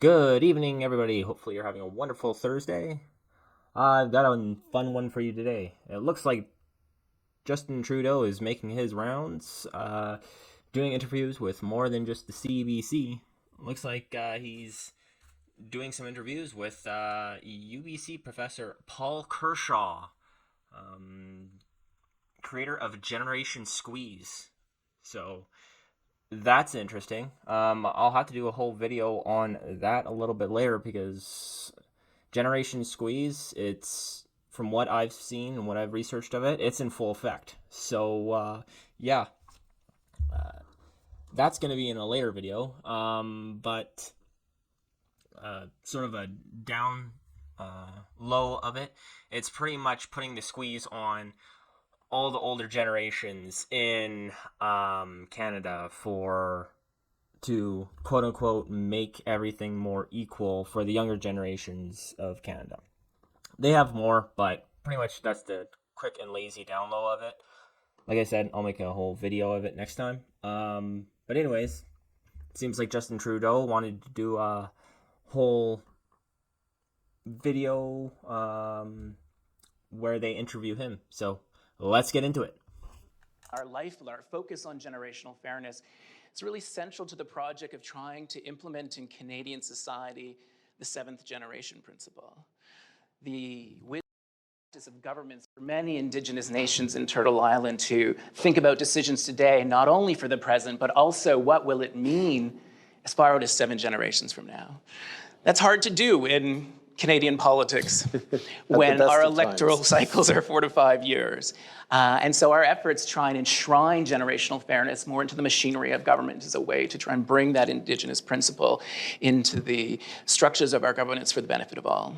Good evening, everybody. Hopefully, you're having a wonderful Thursday. I've got a fun one for you today. It looks like Justin Trudeau is making his rounds, doing interviews with more than just the CBC. Looks like he's doing some interviews with UBC professor Paul Kershaw, um, creator of Generation Squeeze. So that's interesting. I'll have to do a whole video on that a little bit later because Generation Squeeze, it's from what I've seen and what I've researched of it, it's in full effect. So yeah, that's going to be in a later video. But sort of a down low of it, it's pretty much putting the squeeze on all the older generations in Canada to quote unquote make everything more equal for the younger generations of Canada. They have more, but pretty much that's the quick and lazy down low of it. Like I said, I'll make a whole video of it next time. But anyways, it seems like Justin Trudeau wanted to do a whole video where they interview him. So let's get into it. Our focus on generational fairness is really central to the project of trying to implement in Canadian society the seventh generation principle. The wisdom of governments for many Indigenous nations in Turtle Island to think about decisions today, not only for the present, but also what will it mean as far out as 7 generations from now. That's hard to do in Canadian politics when our electoral cycles are 4 to 5 years. And so our efforts try and enshrine generational fairness more into the machinery of government as a way to try and bring that Indigenous principle into the structures of our governance for the benefit of all.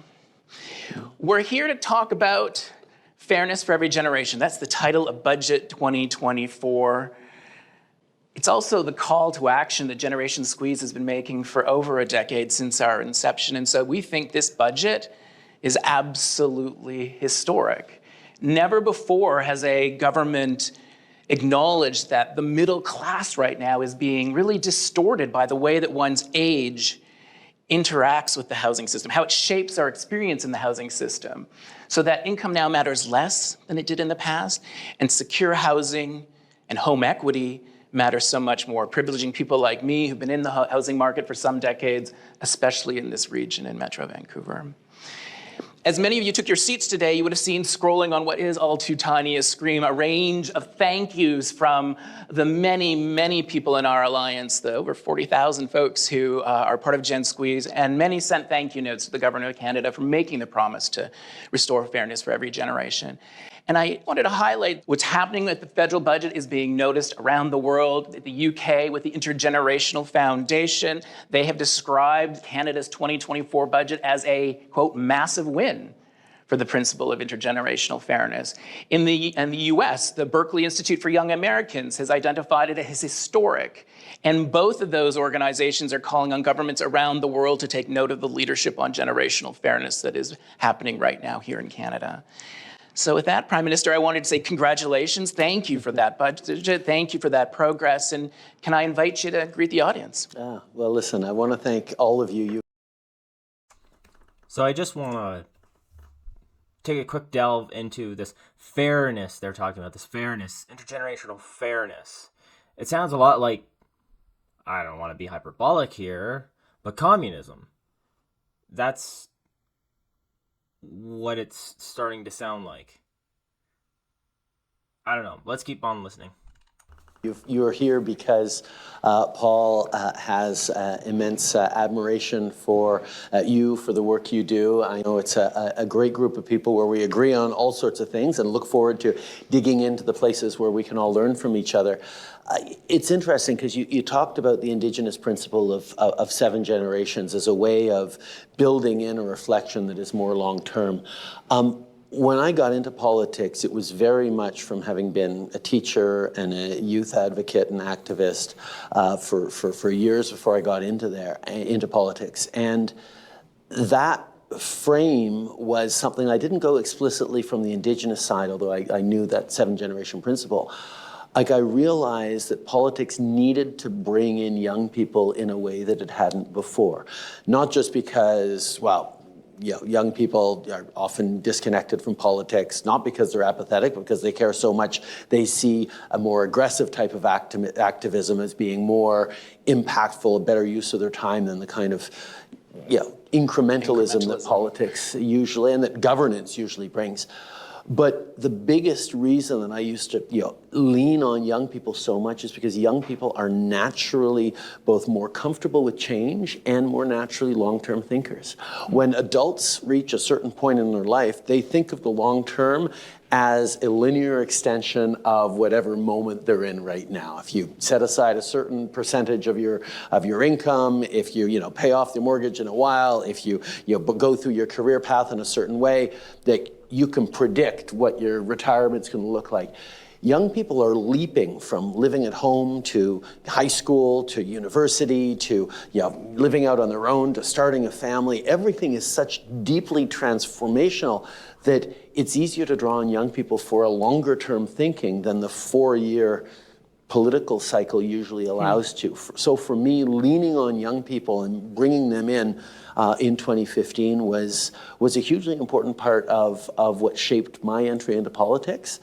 We're here to talk about fairness for every generation. That's the title of Budget 2024. It's also the call to action that Generation Squeeze has been making for over a decade since our inception. And so we think this budget is absolutely historic. Never before has a government acknowledged that the middle class right now is being really distorted by the way that one's age interacts with the housing system, how it shapes our experience in the housing system, so that income now matters less than it did in the past, and secure housing and home equity matters so much more, privileging people like me who've been in the housing market for some decades, especially in this region in Metro Vancouver. As many of you took your seats today, you would have seen scrolling on what is all too tiny a screen, a range of thank yous from the many, many people in our alliance, the over 40,000 folks who are part of Gen Squeeze, and many sent thank you notes to the Government of Canada for making the promise to restore fairness for every generation. And I wanted to highlight what's happening with the federal budget is being noticed around the world. The UK with the Intergenerational Foundation, they have described Canada's 2024 budget as a, quote, massive win for the principle of intergenerational fairness. In the US, the Berkeley Institute for Young Americans has identified it as historic. And both of those organizations are calling on governments around the world to take note of the leadership on generational fairness that is happening right now here in Canada. So with that, Prime Minister, I wanted to say congratulations. Thank you for that budget. Thank you for that progress. And can I invite you to greet the audience? Well, listen, I want to thank all of you. So I just want to take a quick delve into this fairness they're talking about, this fairness, intergenerational fairness. It sounds a lot like, I don't want to be hyperbolic here, but communism. That's what it's starting to sound like. I don't know. Let's keep on listening. You're here because Paul has immense admiration for you, for the work you do. I know it's a great group of people where we agree on all sorts of things and look forward to digging into the places where we can all learn from each other. It's interesting because you talked about the Indigenous principle of 7 generations as a way of building in a reflection that is more long-term. When I got into politics, it was very much from having been a teacher and a youth advocate and activist for years before I got into politics. And that frame was something I didn't go explicitly from the Indigenous side, although I knew that 7 generation principle. like I realized that politics needed to bring in young people in a way that it hadn't before. Not just because, well, young people are often disconnected from politics, not because they're apathetic, but because they care so much. They see a more aggressive type of activism as being more impactful, a better use of their time than the kind of incrementalism that politics usually and that governance usually brings. But the biggest reason that I used to lean on young people so much is because young people are naturally both more comfortable with change and more naturally long-term thinkers. When adults reach a certain point in their life, they think of the long term as a linear extension of whatever moment they're in right now. If you set aside a certain percentage of your income, if you pay off the mortgage in a while, if you go through your career path in a certain way, that you can predict what your retirement's going to look like. Young people are leaping from living at home to high school to university to living out on their own to starting a family. Everything is such deeply transformational that it's easier to draw on young people for a longer term thinking than the 4-year political cycle usually allows to. So for me, leaning on young people and bringing them in 2015 was a hugely important part of what shaped my entry into politics.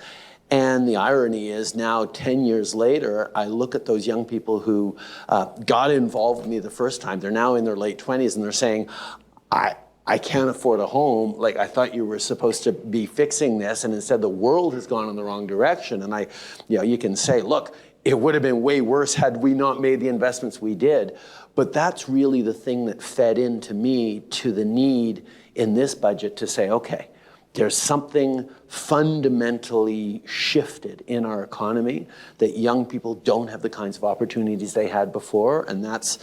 And the irony is now, 10 years later, I look at those young people who got involved with me the first time. They're now in their late 20s and they're saying, I can't afford a home. Like, I thought you were supposed to be fixing this, and instead the world has gone in the wrong direction. And you can say, look, it would have been way worse had we not made the investments we did. But that's really the thing that fed into me to the need in this budget to say, okay, there's something fundamentally shifted in our economy that young people don't have the kinds of opportunities they had before, and that's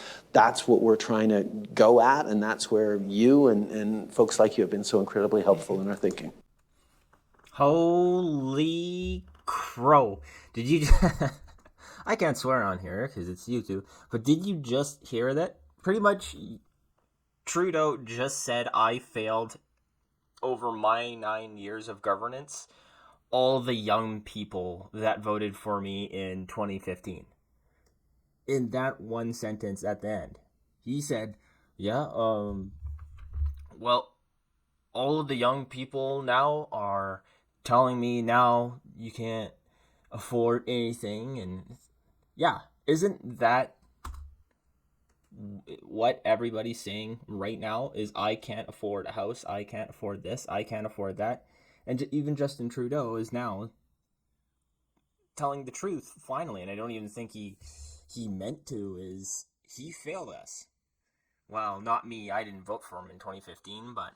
what we're trying to go at, and that's where you and folks like you have been so incredibly helpful in our thinking. Holy crow. Did you... I can't swear on here because it's YouTube, but did you just hear that? Pretty much Trudeau just said I failed over my 9 years of governance, all the young people that voted for me in 2015. In that one sentence at the end, he said, well, all of the young people now are telling me now you can't afford anything. And yeah, isn't that what everybody's saying right now? Is I can't afford a house, I can't afford this, I can't afford that. And even Justin Trudeau is now telling the truth finally, and I don't even think he meant to. Is he failed us? Well, not me, I didn't vote for him in 2015, but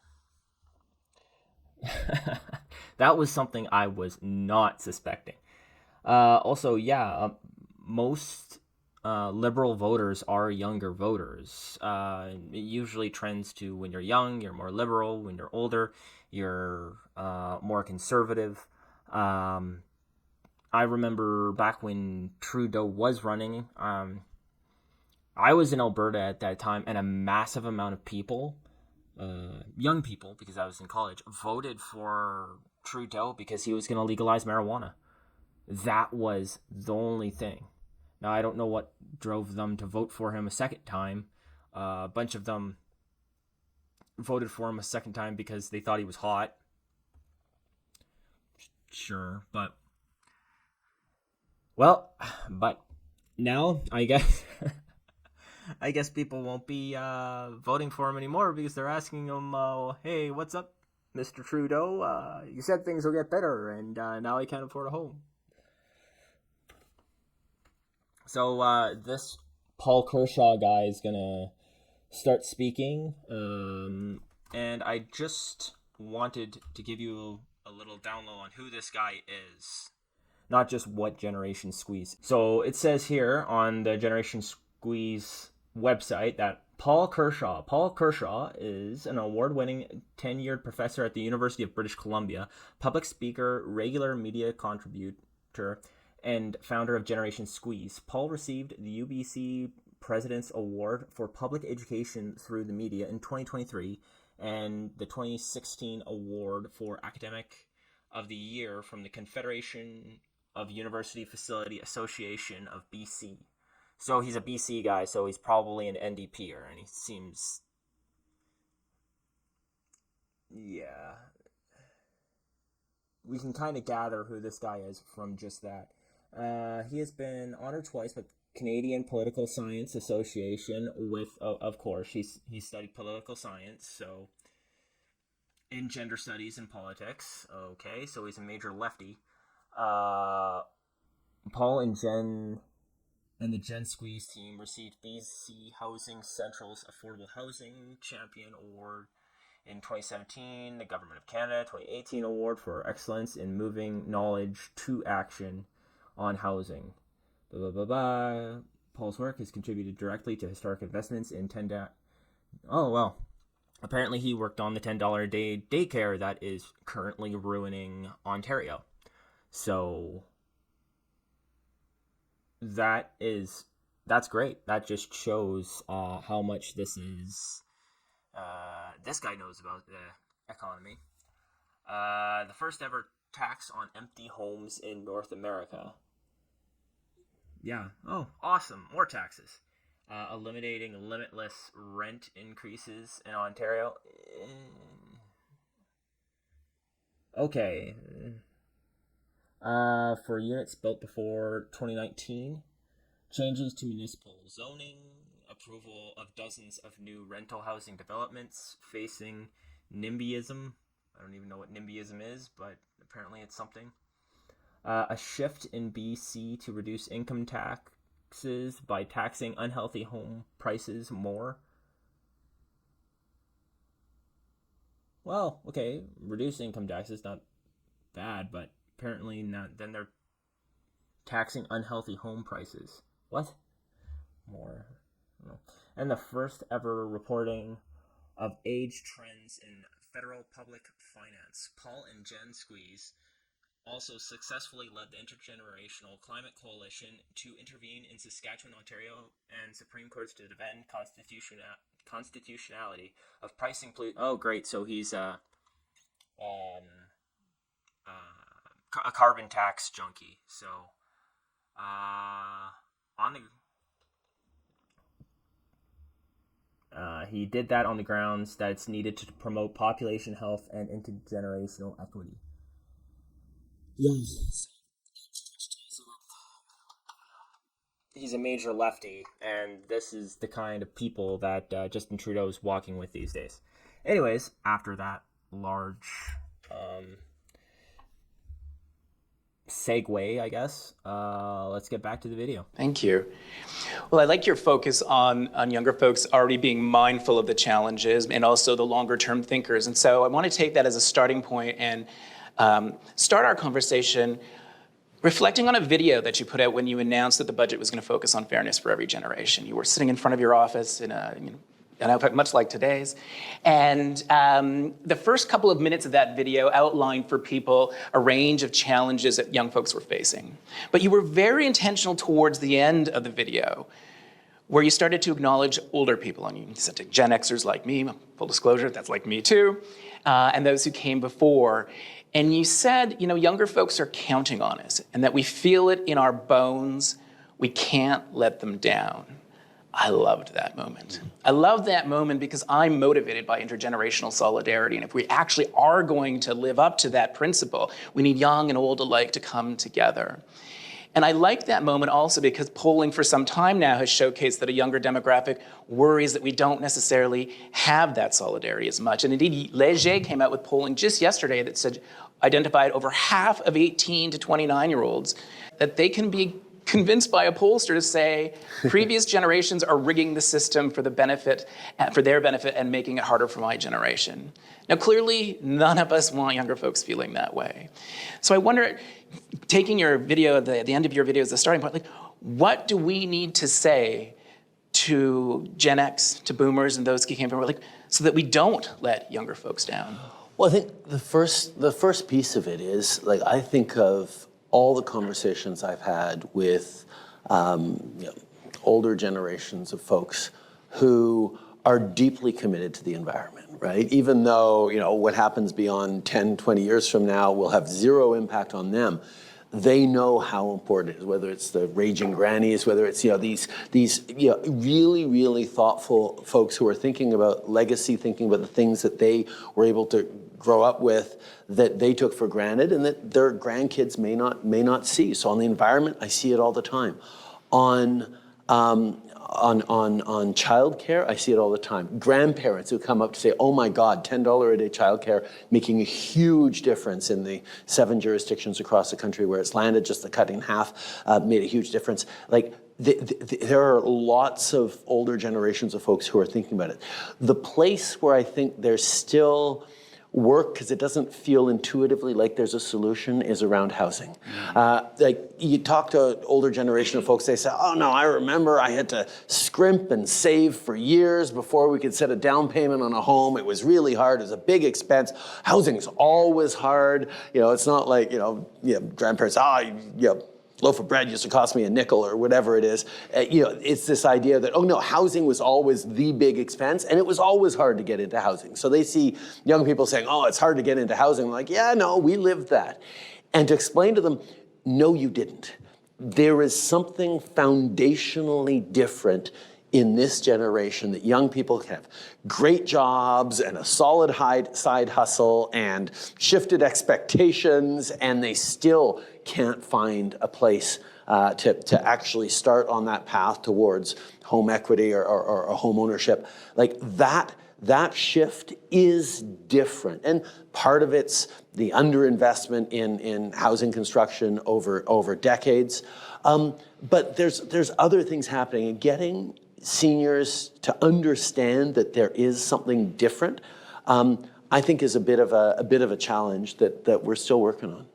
that was something I was not suspecting. Also, most liberal voters are younger voters. It usually trends to when you're young, you're more liberal. When you're older, you're more conservative. I remember back when Trudeau was running, I was in Alberta at that time, and a massive amount of people, young people, because I was in college, voted for Trudeau because he was going to legalize marijuana. That was the only thing. Now, I don't know what drove them to vote for him a second time. A bunch of them voted for him a second time because they thought he was hot. Sure, but... Well, but now, I guess... I guess people won't be voting for him anymore because they're asking him, hey, what's up, Mr. Trudeau? You said things will get better, and now I can't afford a home. So this Paul Kershaw guy is gonna start speaking, and I just wanted to give you a little download on who this guy is, not just what Generation Squeeze. So it says here on the Generation Squeeze website that Paul Kershaw is an award-winning tenured professor at the University of British Columbia, public speaker, regular media contributor, and founder of Generation Squeeze. Paul received the UBC President's Award for Public Education through the Media in 2023 and the 2016 Award for Academic of the Year from the Confederation of University Facility Association of BC. So he's a BC guy, so he's probably an NDPer, and he seems... Yeah. We can kind of gather who this guy is from just that. He has been honored twice by Canadian Political Science Association with, of course, he studied political science, so in gender studies and politics. Okay, so he's a major lefty. Paul and Jen and the Jen Squeeze team received BC Housing Central's Affordable Housing Champion Award in 2017, the Government of Canada 2018 Award for Excellence in Moving Knowledge to Action on Housing. Blah, blah, blah, blah. Paul's work has contributed directly to historic investments in Oh, well. Apparently he worked on the $10 a day daycare that is currently ruining Ontario. So that's great. That just shows how much this guy knows about the economy. The first ever tax on empty homes in North America. Yeah. Oh, awesome. More taxes. Eliminating limitless rent increases in Ontario. Okay. For units built before 2019, changes to municipal zoning, approval of dozens of new rental housing developments facing NIMBYism. I don't even know what NIMBYism is, but apparently it's something. A shift in BC to reduce income taxes by taxing unhealthy home prices more. Well, okay, reduce income taxes, not bad, but apparently not. Then they're taxing unhealthy home prices. What? More. And the first ever reporting of age trends in federal public finance. Paul and Jen Squeeze also successfully led the Intergenerational Climate Coalition to intervene in Saskatchewan, Ontario, and Supreme Courts to defend constitutionality of pricing Oh, great! So he's a carbon tax junkie. So on the he did that on the grounds that it's needed to promote population health and intergenerational equity. Yes. He's a major lefty, and this is the kind of people that Justin Trudeau is walking with these days. Anyways, after that large segue, I guess, let's get back to the video. Thank you. Well, I like your focus on younger folks already being mindful of the challenges and also the longer term thinkers. And so I want to take that as a starting point and start our conversation reflecting on a video that you put out when you announced that the budget was going to focus on fairness for every generation. You were sitting in front of your office in an outfit much like today's, and the first couple of minutes of that video outlined for people a range of challenges that young folks were facing. But you were very intentional towards the end of the video, where you started to acknowledge older people. And you said Gen Xers like me, full disclosure, that's like me too, and those who came before. And you said, younger folks are counting on us and that we feel it in our bones. We can't let them down. I loved that moment. I love that moment because I'm motivated by intergenerational solidarity. And if we actually are going to live up to that principle, we need young and old alike to come together. And I like that moment also because polling for some time now has showcased that a younger demographic worries that we don't necessarily have that solidarity as much. And indeed, Léger came out with polling just yesterday that said, identified over half of 18 to 29-year-olds that they can be convinced by a pollster to say previous generations are rigging the system for their benefit and making it harder for my generation. Now, clearly, none of us want younger folks feeling that way. So I wonder, taking your video, the end of your video as the starting point, what do we need to say to Gen X, to boomers, and those who came from, so that we don't let younger folks down? Well, I think the first piece of it is, I think of all the conversations I've had with older generations of folks who are deeply committed to the environment, right? Even though, what happens beyond 10, 20 years from now will have zero impact on them, they know how important it is, whether it's the raging grannies, whether it's, these really, really thoughtful folks who are thinking about legacy, thinking about the things that they were able to grow up with that they took for granted and that their grandkids may not see. So on the environment, I see it all the time. On childcare, I see it all the time. Grandparents who come up to say, "Oh my God, $10 a day childcare making a huge difference in the 7 jurisdictions across the country where it's landed. Just the cut in half made a huge difference." Like there are lots of older generations of folks who are thinking about it. The place where I think there's still work, because it doesn't feel intuitively like there's a solution, is around housing. Like you talk to an older generation of folks, they say, "Oh no, I remember I had to scrimp and save for years before we could set a down payment on a home. It was really hard. It was a big expense. Housing's always hard. It's not like, grandparents, loaf of bread used to cost me a nickel," or whatever it is. It's this idea that, oh no, housing was always the big expense, and it was always hard to get into housing. So they see young people saying, "Oh, it's hard to get into housing." I'm like, yeah, no, we lived that. And to explain to them, no, you didn't. There is something foundationally different in this generation, that young people have great jobs and a solid side hustle and shifted expectations, and they still can't find a place to actually start on that path towards home equity or home ownership. Like that shift is different. And part of it's the underinvestment in housing construction over decades. But there's other things happening. And getting seniors to understand that there is something different, I think is a bit of a challenge that we're still working on.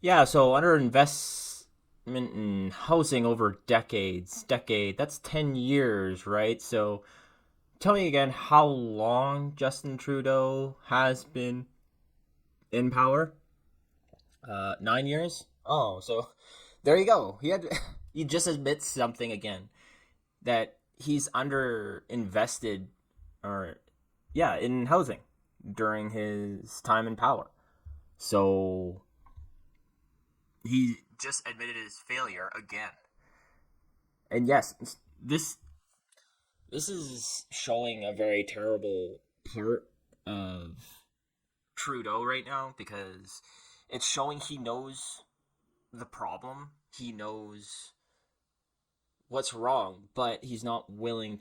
Yeah, so underinvestment in housing over that's 10 years, right? So tell me again how long Justin Trudeau has been in power. 9 years. Oh, so there you go. He just admits something again, that he's under invested, or in housing during his time in power. So he just admitted his failure again. And yes, this is showing a very terrible part of Trudeau right now, because it's showing he knows the problem. He knows what's wrong, but he's not really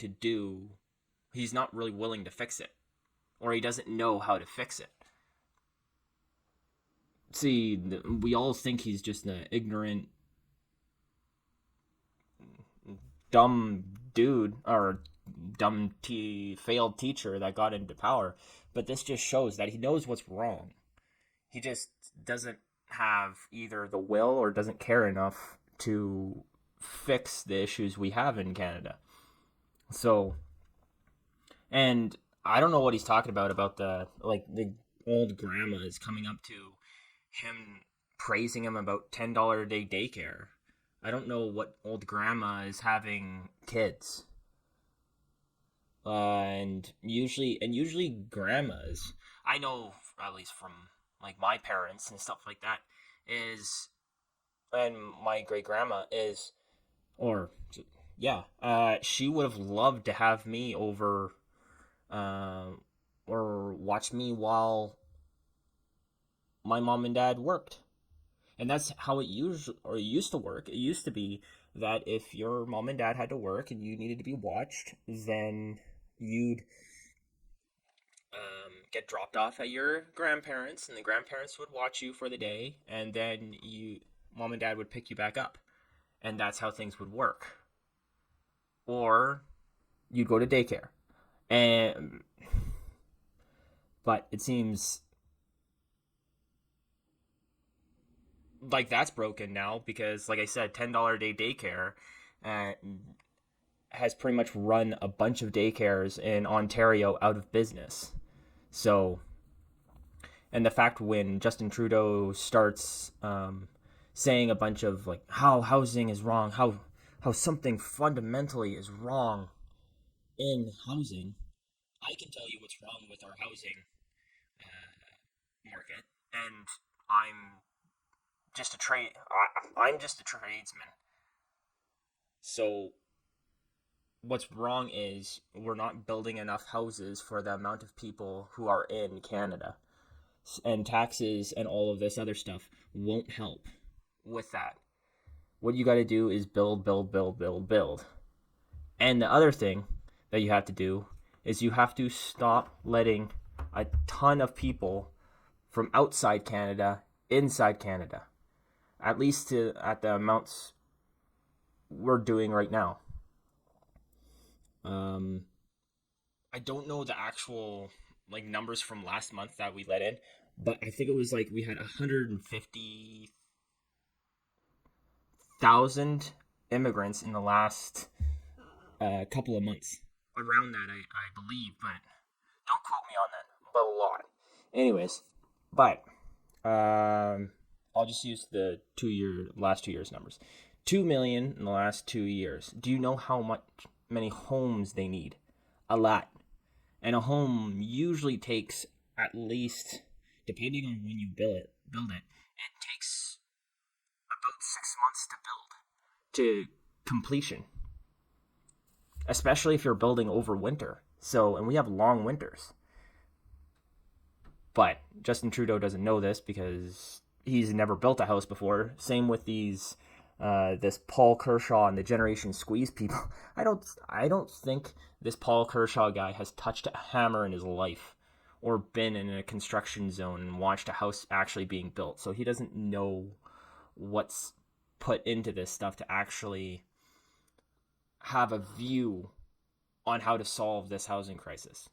willing to fix it, or he doesn't know how to fix it. See, we all think he's just an ignorant, dumb dude, or failed teacher that got into power, but this just shows that he knows what's wrong. He just doesn't have either the will or doesn't care enough to fix the issues we have in Canada. So, and I don't know what he's talking about the old grandmas coming up to him, praising him about $10 a day daycare. I don't know what old grandma is having kids. And usually grandmas, I know at least from like my parents and stuff like that, is, and my great grandma is, or she would have loved to have me over, or watch me while my mom and dad worked. And that's how it used to work. It used to be that if your mom and dad had to work and you needed to be watched, then you'd get dropped off at your grandparents, and the grandparents would watch you for the day, and then mom and dad would pick you back up, and that's how things would work. Or you'd go to daycare, and but it seems like that's broken now, because, like I said, $10 a day daycare uh, has pretty much run a bunch of daycares in Ontario out of business. So, and the fact when Justin Trudeau starts saying a bunch of like how housing is wrong, how something fundamentally is wrong in housing, I can tell you what's wrong with our housing market, and I'm just a trade. I'm just a tradesman. So what's wrong is we're not building enough houses for the amount of people who are in Canada. And taxes and all of this other stuff won't help with that. What you got to do is build, build, build, build, build. And the other thing that you have to do is you have to stop letting a ton of people from outside Canada inside Canada, at least at the amounts we're doing right now. I don't know the actual like numbers from last month that we let in, but I think it was like we had 150,000 immigrants in the last couple of months. Around that, I believe, but don't quote me on that. But a lot. Anyways, but I'll just use the last 2 years numbers. 2 million in the last 2 years. Do you know how many homes they need? A lot. And a home usually takes at least, depending on when you build it, it takes about 6 months to build to completion. Especially if you're building over winter. And we have long winters. But Justin Trudeau doesn't know this because he's never built a house before. Same with this Paul Kershaw and the Generation Squeeze people. I don't think this Paul Kershaw guy has touched a hammer in his life or been in a construction zone and watched a house actually being built. So he doesn't know what's put into this stuff to actually have a view on how to solve this housing crisis.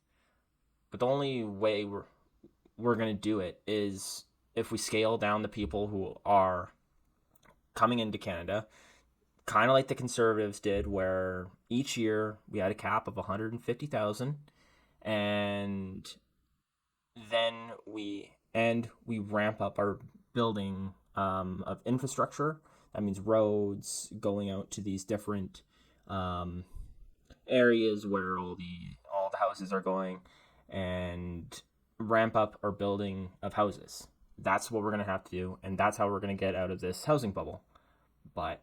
But the only way we're going to do it is if we scale down the people who are coming into Canada, kind of like the Conservatives did, where each year we had a cap of 150,000, and then we ramp up our building of infrastructure. That means roads going out to these different areas where all the houses are going, and ramp up our building of houses. That's what we're going to have to do, and that's how we're going to get out of this housing bubble. But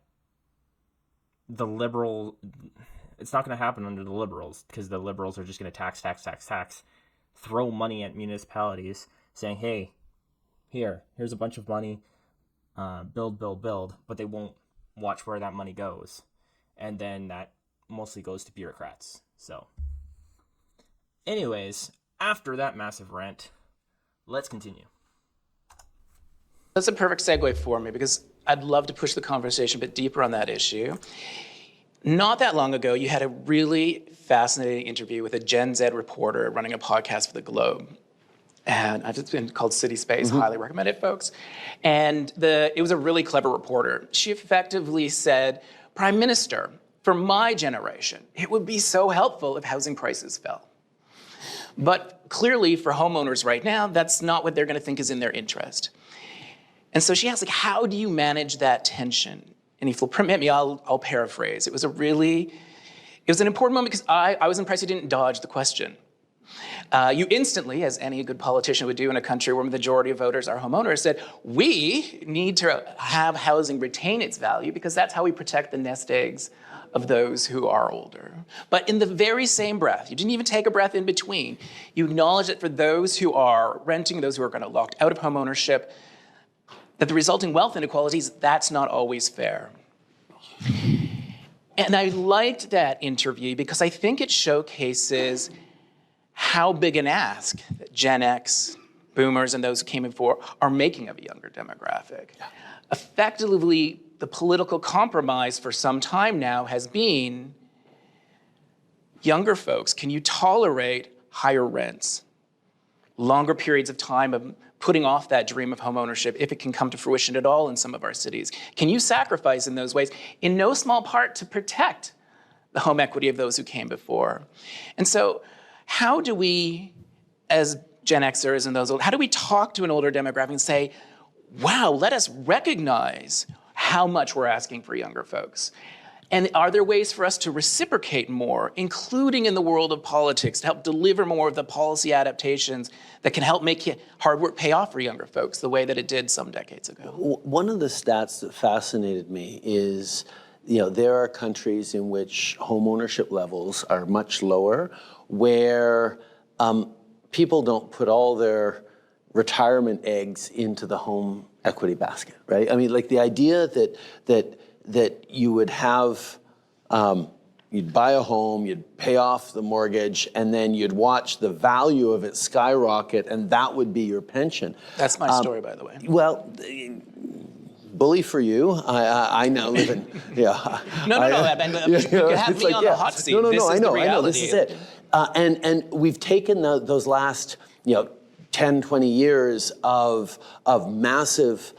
it's not going to happen under the Liberals, because the Liberals are just going to tax, throw money at municipalities, saying, hey, here's a bunch of money, build, but they won't watch where that money goes. And then that mostly goes to bureaucrats. So, anyways, after that massive rant, let's continue. That's a perfect segue for me, because I'd love to push the conversation a bit deeper on that issue. Not that long ago, you had a really fascinating interview with a Gen Z reporter running a podcast for The Globe. And it's been called City Space. Highly recommend it, folks. And it was a really clever reporter. She effectively said, Prime Minister, for my generation, it would be so helpful if housing prices fell. But clearly, for homeowners right now, that's not what they're going to think is in their interest. And so she asked, how do you manage that tension? And if you'll permit me, I'll paraphrase. It was an important moment because I was impressed you didn't dodge the question. You instantly, as any good politician would do in a country where the majority of voters are homeowners, said, we need to have housing retain its value because that's how we protect the nest eggs of those who are older. But in the very same breath, you didn't even take a breath in between, you acknowledge that for those who are renting, those who are going to locked out of homeownership, that the resulting wealth inequalities, that's not always fair. And I liked that interview because I think it showcases how big an ask that Gen X, boomers, and those who came before are making of a younger demographic. Yeah. Effectively, the political compromise for some time now has been, younger folks, can you tolerate higher rents, longer periods of time of putting off that dream of homeownership if it can come to fruition at all in some of our cities? Can you sacrifice in those ways, in no small part to protect the home equity of those who came before? And so how do we, as Gen Xers and those old, how do we talk to an older demographic and say, wow, let us recognize how much we're asking for younger folks? And are there ways for us to reciprocate more, including in the world of politics, to help deliver more of the policy adaptations that can help make hard work pay off for younger folks the way that it did some decades ago? One of the stats that fascinated me is, there are countries in which home ownership levels are much lower, where people don't put all their retirement eggs into the home equity basket, right? I mean, like the idea that you would have, you'd buy a home, you'd pay off the mortgage, and then you'd watch the value of it skyrocket, and that would be your pension. That's my story, by the way. Well, bully for you. I now live in, yeah. No, you can have me on the hot seat. No, This is I the know, reality. this is it. And we've taken those last, 10, 20 years of massive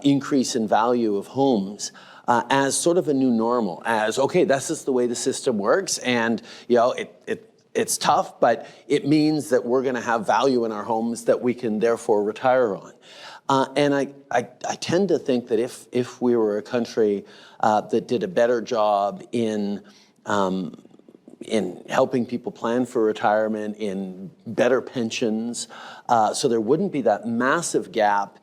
increase in value of homes as sort of a new normal, as, okay, this is the way the system works, and it's tough, but it means that we're going to have value in our homes that we can therefore retire on. And I tend to think that if we were a country that did a better job in helping people plan for retirement, in better pensions, so there wouldn't be that massive gap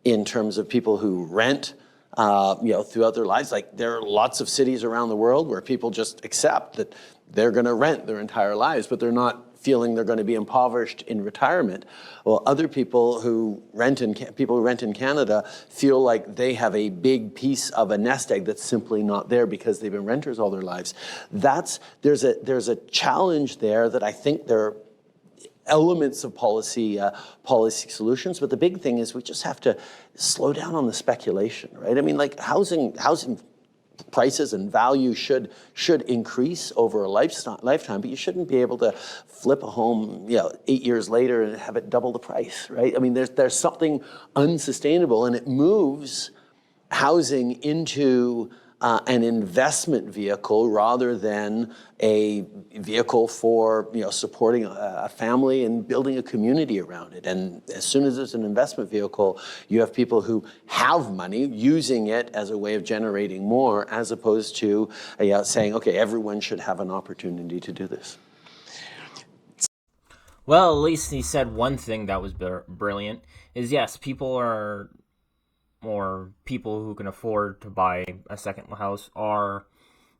in terms of people who rent, throughout their lives. Like, there are lots of cities around the world where people just accept that they're going to rent their entire lives, but they're not feeling they're going to be impoverished in retirement. Well, other people who rent in Canada feel like they have a big piece of a nest egg that's simply not there because they've been renters all their lives. There's a challenge there that I think there are elements of policy solutions, but the big thing is we just have to slow down on the speculation, right? I mean, like housing prices and value should increase over a lifetime, but you shouldn't be able to flip a home, 8 years later and have it double the price, right? I mean, there's something unsustainable, and it moves housing into an investment vehicle rather than a vehicle for supporting a family and building a community around it. And as soon as it's an investment vehicle, you have people who have money using it as a way of generating more, as opposed to saying, okay, everyone should have an opportunity to do this. Well, at least he said one thing that was brilliant, is yes, people who can afford to buy a second house are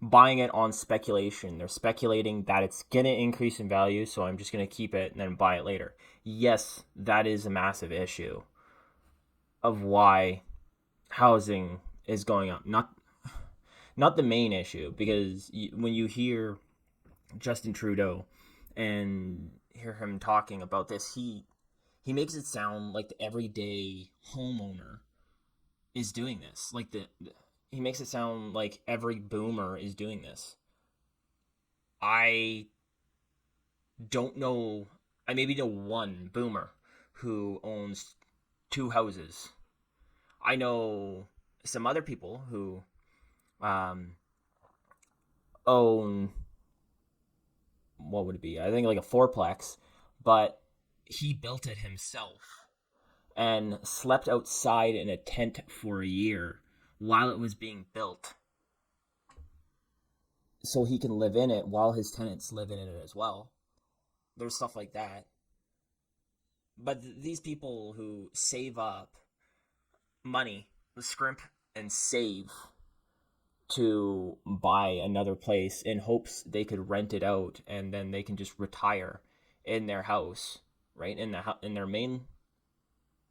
buying it on speculation. They're speculating that it's going to increase in value, so I'm just going to keep it and then buy it later. Yes, that is a massive issue of why housing is going up. Not the main issue, because when you hear Justin Trudeau and hear him talking about this, he makes it sound like the everyday homeowner is doing this. Like he makes it sound like every boomer is doing this. I don't know. I maybe know one boomer who owns 2 houses. I know some other people who own, what would it be? I think like a 4-plex, but he built it himself and slept outside in a tent for a year while it was being built, so he can live in it while his tenants live in it as well. There's stuff like that. But these people who save up money, scrimp and save to buy another place in hopes they could rent it out and then they can just retire in their house, right? In their main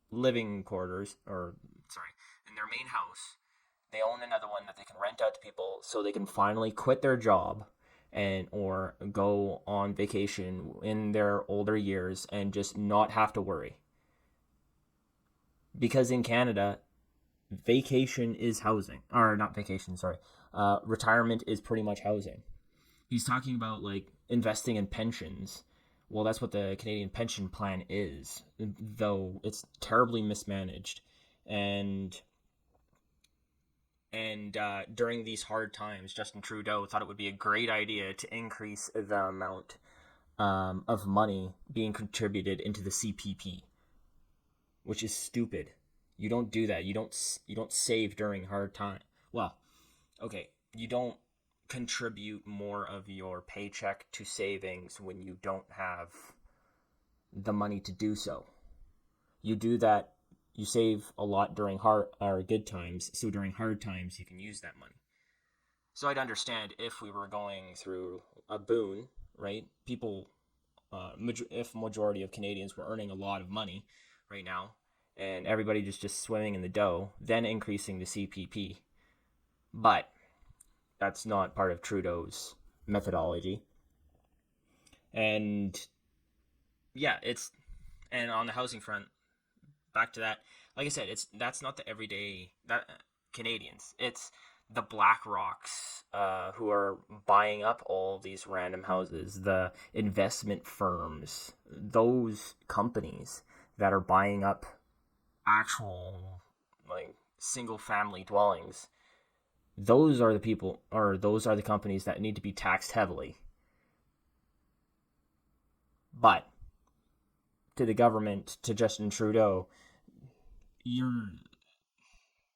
living quarters, in their main house. They own another one that they can rent out to people, so they can finally quit their job or go on vacation in their older years and just not have to worry. Because in Canada, vacation is housing. Or not vacation, sorry. Retirement is pretty much housing. He's talking about like investing in pensions. Well, that's what the Canadian pension plan is, though it's terribly mismanaged. And during these hard times, Justin Trudeau thought it would be a great idea to increase the amount of money being contributed into the CPP, which is stupid. You don't do that. You don't save during hard time. Well, okay, you don't contribute more of your paycheck to savings when you don't have the money to do so. You do that, you save a lot during hard or good times, so during hard times you can use that money. So I'd understand if we were going through a boon, right? People, if majority of Canadians were earning a lot of money right now, and everybody just swimming in the dough, then increasing the CPP. But that's not part of Trudeau's methodology. And yeah, and on the housing front, back to that. Like I said, that's not the everyday Canadians. It's the Black Rocks who are buying up all these random houses, the investment firms, those companies that are buying up actual like single family dwellings. Those are the people, or those are the companies that need to be taxed heavily. But to the government, to Justin Trudeau, you're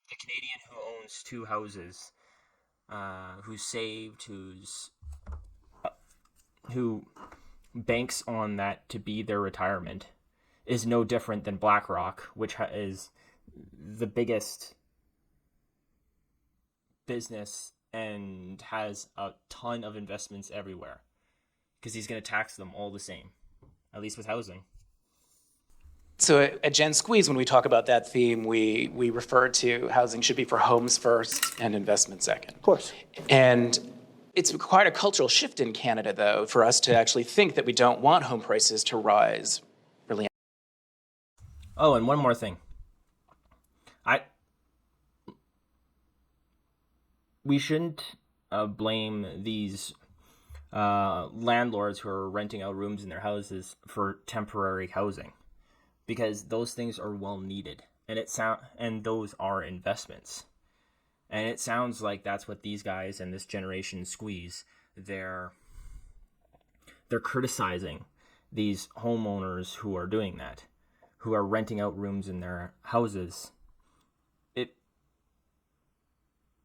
the Canadian who owns two houses, who's saved, who banks on that to be their retirement, is no different than BlackRock, which is the biggest business and has a ton of investments everywhere, because he's going to tax them all the same, at least with housing. So at Gen Squeeze, when we talk about that theme, we refer to housing should be for homes first and investment second. Of course. And it's quite a cultural shift in Canada, though, for us to actually think that we don't want home prices to rise really. Oh, and one more thing. We shouldn't blame these landlords who are renting out rooms in their houses for temporary housing, because those things are well needed, and those are investments. And it sounds like that's what these guys and this generation squeeze. They're criticizing these homeowners who are doing that, who are renting out rooms in their houses.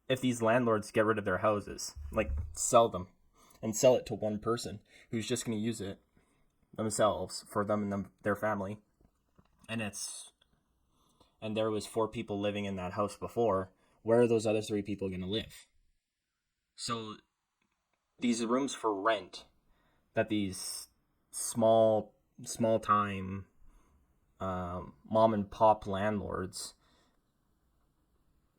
If these landlords get rid of their houses, like sell them and sell it to one person who's just going to use it themselves for them and their family, and there was 4 people living in that house before, where are those other 3 people going to live? So these rooms for rent that these small time mom and pop landlords,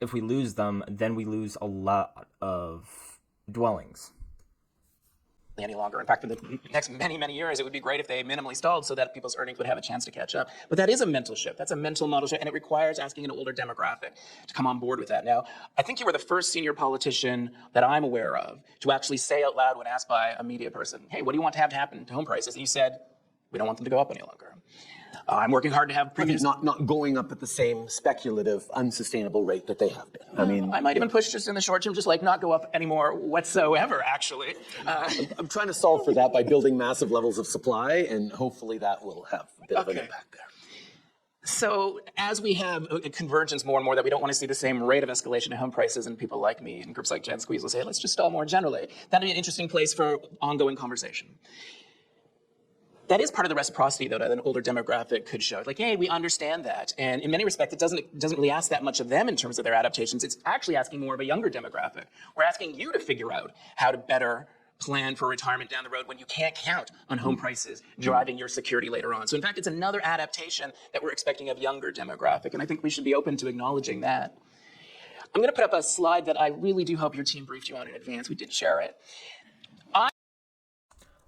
if we lose them, then we lose a lot of dwellings. Any longer. In fact, for the next many years, it would be great if they minimally stalled so that people's earnings would have a chance to catch up. But that is a mental shift. That's a mental model shift, and it requires asking an older demographic to come on board with that. Now, I think you were the first senior politician that I'm aware of to actually say out loud when asked by a media person, hey, what do you want to have happen to home prices? And you said, we don't want them to go up any longer. I'm working hard to have previous... Not going up at the same speculative, unsustainable rate that they have been. I mean... I might even push just in the short term, just like not go up anymore whatsoever, actually. I'm trying to solve for that by building massive levels of supply, and hopefully that will have a bit of an impact there. So as we have a convergence more and more that we don't want to see the same rate of escalation in home prices, and people like me and groups like Gen Squeeze will say, let's just stall more generally. That'd be an interesting place for ongoing conversation. That is part of the reciprocity, though, that an older demographic could show. Like, hey, we understand that. And in many respects, it doesn't really ask that much of them in terms of their adaptations. It's actually asking more of a younger demographic. We're asking you to figure out how to better plan for retirement down the road when you can't count on home prices driving your security later on. So in fact, it's another adaptation that we're expecting of younger demographic. And I think we should be open to acknowledging that. I'm going to put up a slide that I really do hope your team briefed you on in advance. We did share it.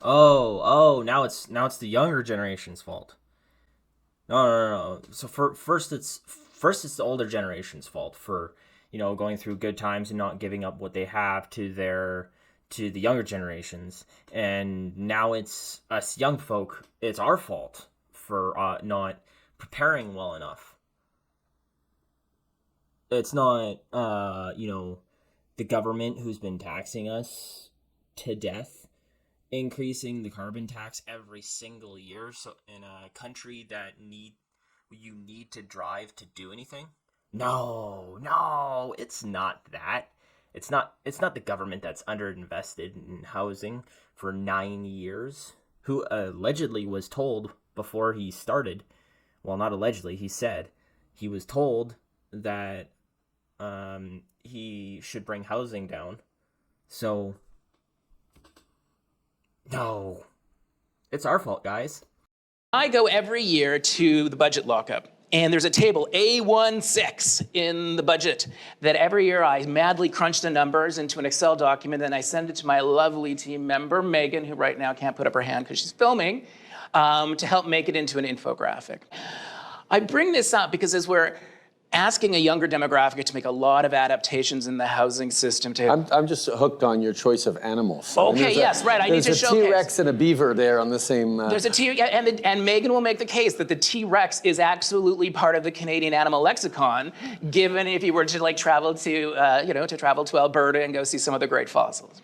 Now it's the younger generation's fault. No. So first it's the older generation's fault for, going through good times and not giving up what they have to the younger generations. And now it's us young folk, it's our fault for not preparing well enough. It's not the government who's been taxing us to death, increasing the carbon tax every single year, so in a country that you need to drive to do anything. No, it's not that. it's not the government that's underinvested in housing for 9 years, who allegedly was told before he started, well, not allegedly, he said he was told that he should bring housing down. So no, it's our fault, guys. I go every year to the budget lockup, and there's a table, A16, in the budget that every year I madly crunch the numbers into an Excel document, and I send it to my lovely team member, Megan, who right now can't put up her hand because she's filming, to help make it into an infographic. I bring this up because as we're asking a younger demographic to make a lot of adaptations in the housing system to... I'm just hooked on your choice of animals. Okay, yes, right, I need to showcase. There's a T-Rex and a beaver there on the same... There's a T, and Megan will make the case that the T-Rex is absolutely part of the Canadian animal lexicon, given if you were to like travel to, travel to Alberta and go see some of the great fossils.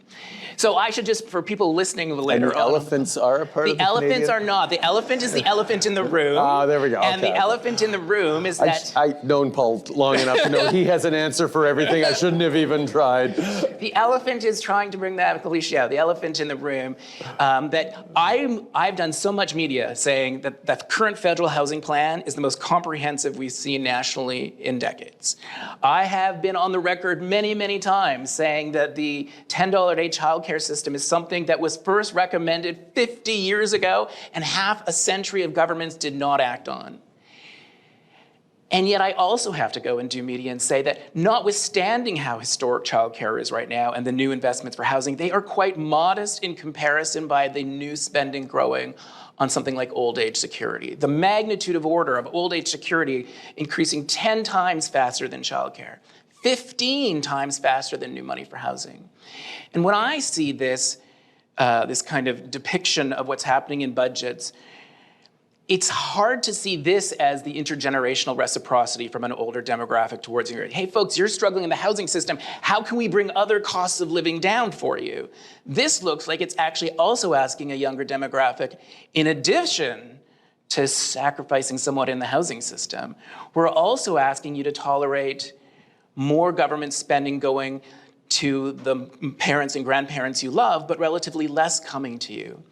So I should just, for people listening later on... elephants are a part of the elephants Canadian... are not. The elephant is the elephant in the room. There we go. And the elephant in the room is that... I've known Paul long enough to know he has an answer for everything. I shouldn't have even tried. The elephant is trying to bring that cliche out, the elephant in the room, that I've done so much media saying that the current federal housing plan is the most comprehensive we've seen nationally in decades. I have been on the record many, many times saying that the $10 a day childcare system is something that was first recommended 50 years ago and half a century of governments did not act on. And yet I also have to go and do media and say that notwithstanding how historic childcare is right now and the new investments for housing, they are quite modest in comparison by the new spending growing on something like old age security. The magnitude of order of old age security increasing 10 times faster than childcare, 15 times faster than new money for housing. And when I see this, this kind of depiction of what's happening in budgets, it's hard to see this as the intergenerational reciprocity from an older demographic towards you. Hey folks, you're struggling in the housing system. How can we bring other costs of living down for you? This looks like it's actually also asking a younger demographic, in addition to sacrificing somewhat in the housing system, we're also asking you to tolerate more government spending going to the parents and grandparents you love, but relatively less coming to you.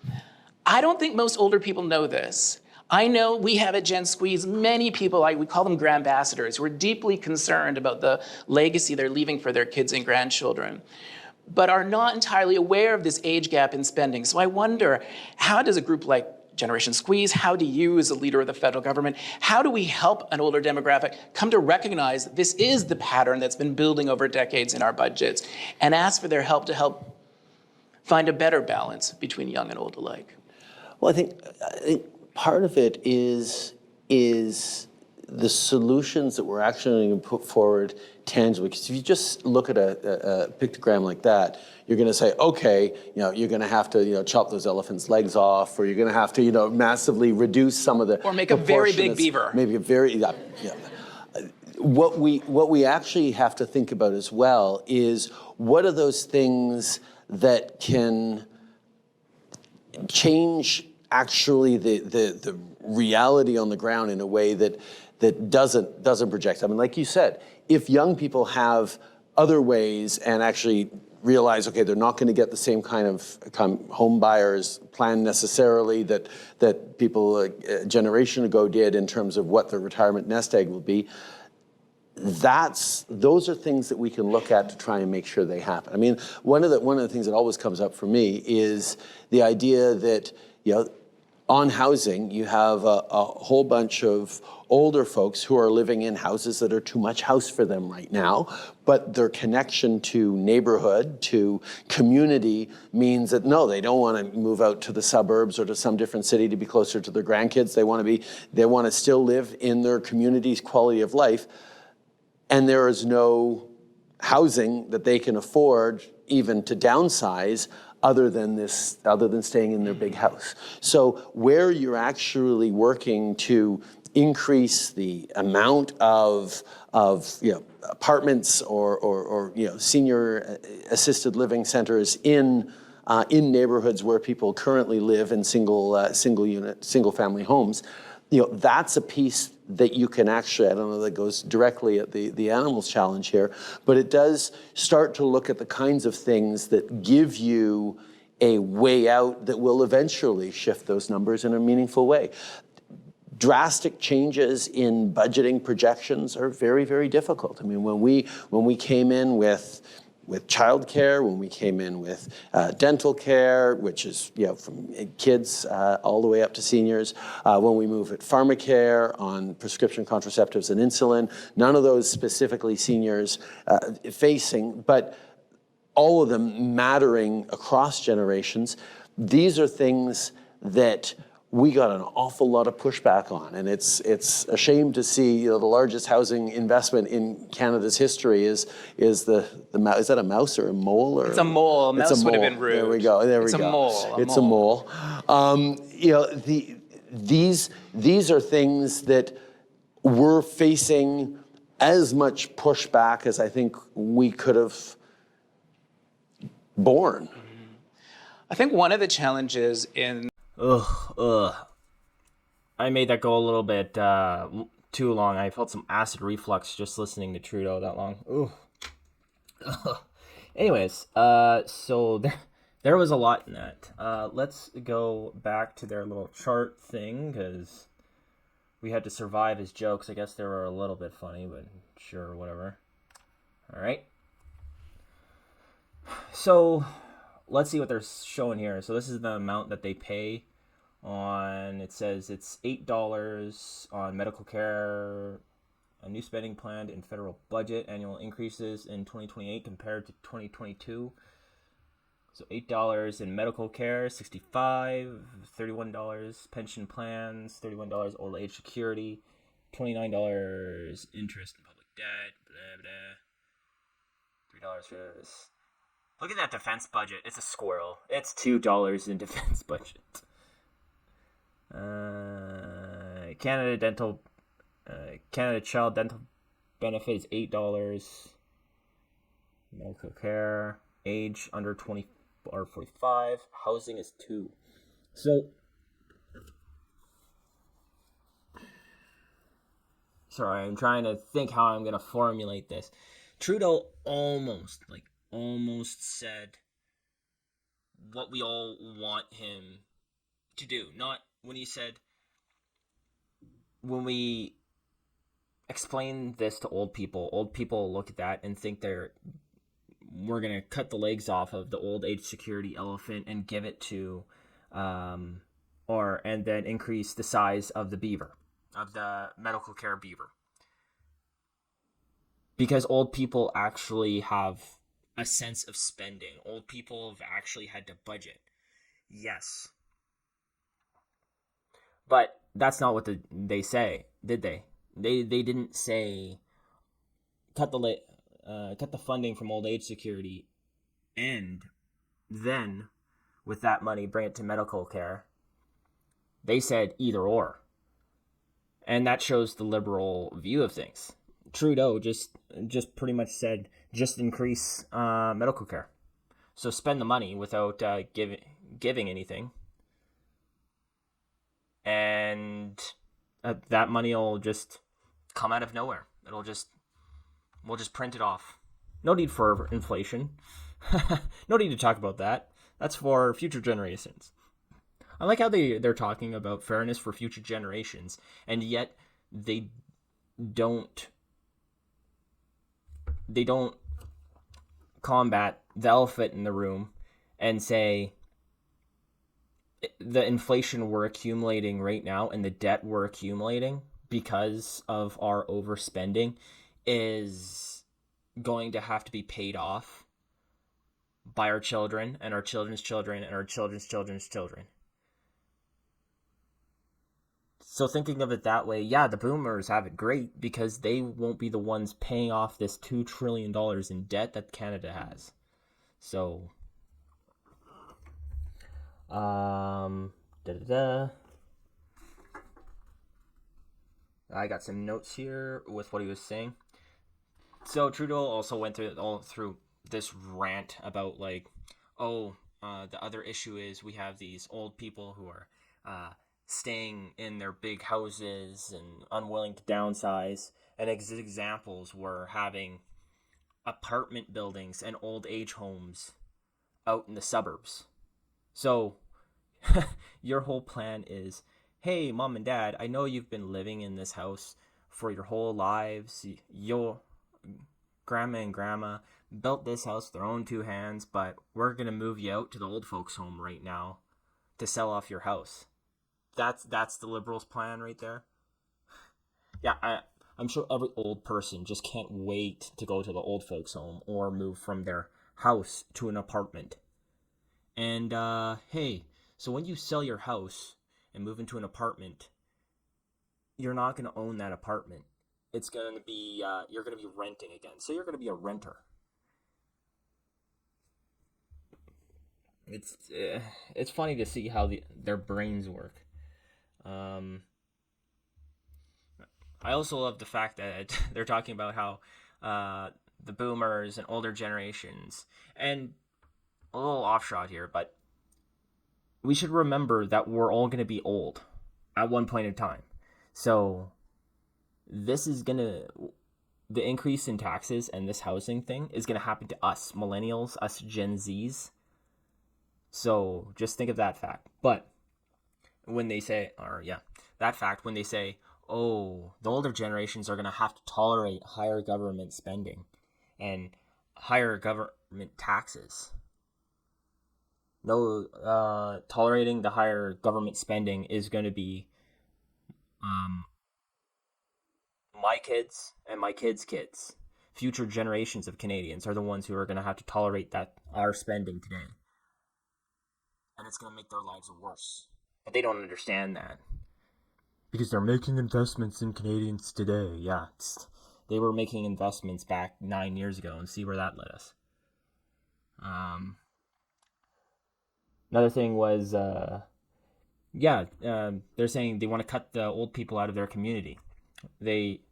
I don't think most older people know this. I know we have at Gen Squeeze many people, we call them grandambassadors, who are deeply concerned about the legacy they're leaving for their kids and grandchildren, but are not entirely aware of this age gap in spending. So I wonder, how does a group like Generation Squeeze, how do you as a leader of the federal government, how do we help an older demographic come to recognize that this is the pattern that's been building over decades in our budgets and ask for their help to help find a better balance between young and old alike? Well, I think part of it is the solutions that we're actually going to put forward tangibly. Because if you just look at a pictogram like that, you're going to say, okay, you're going to have to, chop those elephants' legs off, or you're going to have to, massively reduce some of the or make a very big beaver. Maybe a very What we actually have to think about as well is what are those things that can change actually the reality on the ground in a way that doesn't project. I mean, like you said, if young people have other ways and actually realize, okay, they're not going to get the same kind of home buyers plan necessarily that people a generation ago did in terms of what their retirement nest egg will be, those are things that we can look at to try and make sure they happen. I mean, one of the things that always comes up for me is the idea that, on housing, you have a whole bunch of older folks who are living in houses that are too much house for them right now, but their connection to neighborhood, to community means that no, they don't want to move out to the suburbs or to some different city to be closer to their grandkids. They want to still live in their community's quality of life, and there is no housing that they can afford even to downsize other than staying in their big house. So where you're actually working to increase the amount of apartments or senior assisted living centers in neighborhoods where people currently live in single family homes, That's a piece that you can actually, I don't know that goes directly at the animals challenge here, but it does start to look at the kinds of things that give you a way out that will eventually shift those numbers in a meaningful way. Drastic changes in budgeting projections are very, very difficult. I mean, when we came in with childcare, when we came in with dental care, which is from kids all the way up to seniors, when we move at pharmacare on prescription contraceptives and insulin, none of those specifically seniors facing, but all of them mattering across generations. These are things that we got an awful lot of pushback on, and it's a shame to see the largest housing investment in Canada's history is that a mouse or a mole? Or it's a mole. It's a Mouse mole. would have been rude. There we go. It's a mole. It's a mole. These are things that we're facing as much pushback as I think we could have borne. I think one of the challenges in I made that go a little bit too long. I felt some acid reflux just listening to Trudeau that long. Anyways, so there was a lot in that. Let's go back to their little chart thing, because we had to survive his jokes. I guess they were a little bit funny, but sure, whatever. All right. So let's see what they're showing here. So this is the amount that they pay on, it says it's $8 on medical care, a new spending plan in federal budget, annual increases in 2028 compared to 2022. So $8 in medical care, $65, $31 pension plans, $31 old age security, $29 interest in public debt, blah, blah. $3 for this. Look at that defense budget. It's a squirrel. It's $2 in defense budget. Canada Child Dental Benefit is $8. Medical care, age under 20 or 45. Housing is $2. So, sorry, I'm trying to think how I'm gonna formulate this. Trudeau almost said what we all want him to do. Not when he said, when we explain this to old people look at that and think we're going to cut the legs off of the old age security elephant and give it to, and then increase the size of the beaver, of the medical care beaver. Because old people actually have a sense of spending. Old people have actually had to budget. Yes. But that's not what they say, did they? They didn't say cut the funding from old age security, and then with that money bring it to medical care. They said either or, and that shows the liberal view of things. Trudeau just pretty much said just increase medical care, so spend the money without giving anything. And that money will just come out of nowhere. We'll just print it off. No need for inflation. No need to talk about that. That's for future generations. I like how they're talking about fairness for future generations, and yet they don't combat the elephant in the room and say, the inflation we're accumulating right now and the debt we're accumulating because of our overspending is going to have to be paid off by our children and our children's children and our children's children's children. So thinking of it that way, yeah, the boomers have it great because they won't be the ones paying off this $2 trillion in debt that Canada has. So I got some notes here with what he was saying. So Trudeau also went through this rant about the other issue is we have these old people who are staying in their big houses and unwilling to downsize. And examples were having apartment buildings and old age homes out in the suburbs. So your whole plan is, hey, mom and dad, I know you've been living in this house for your whole lives. Your grandma and grandma built this house with their own two hands, but we're going to move you out to the old folks' home right now to sell off your house. That's the liberals' plan right there. Yeah, I'm sure every old person just can't wait to go to the old folks' home or move from their house to an apartment. And hey, so when you sell your house and move into an apartment, you're not going to own that apartment. It's going to be you're going to be renting again. So you're going to be a renter. It's funny to see how their brains work. Um, I also love the fact that they're talking about how the boomers and older generations, and a little offshot here, but we should remember that we're all going to be old at one point in time. So this is going to, the increase in taxes and this housing thing is going to happen to us, millennials, us Gen Zs. So just think of that fact. But when they say, or yeah, that fact, when they say, oh, the older generations are going to have to tolerate higher government spending and higher government taxes. No, tolerating the higher government spending is going to be um, my kids and my kids' kids. Future generations of Canadians are the ones who are going to have to tolerate that our spending today, and it's going to make their lives worse. But they don't understand that because they're making investments in Canadians today. Yeah, they were making investments back 9 years ago, and see where that led us. Um, Another thing was, they're saying they want to cut the old people out of their community. They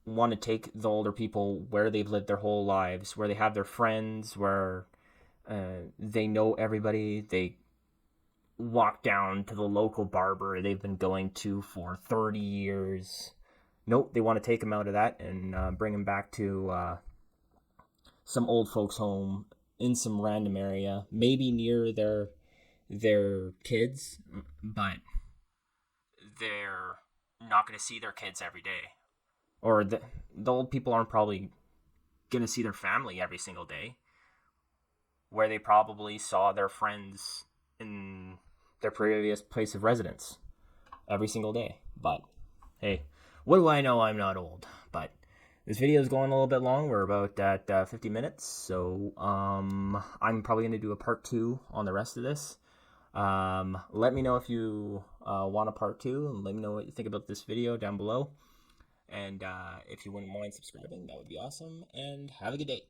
want to take the older people where they've lived their whole lives, where they have their friends, where they know everybody. They walk down to the local barber they've been going to for 30 years. Nope, they want to take them out of that and bring them back to some old folks' home in some random area, maybe near their kids, but they're not going to see their kids every day. Or the old people aren't probably going to see their family every single day, where they probably saw their friends in their previous place of residence every single day. But hey, what do I know? I'm not old. But this video is going a little bit long. We're about at 50 minutes, so I'm probably going to do a part 2 on the rest of this. Let me know if you want a part 2, and let me know what you think about this video down below. And if you wouldn't mind subscribing, that would be awesome. And have a good day.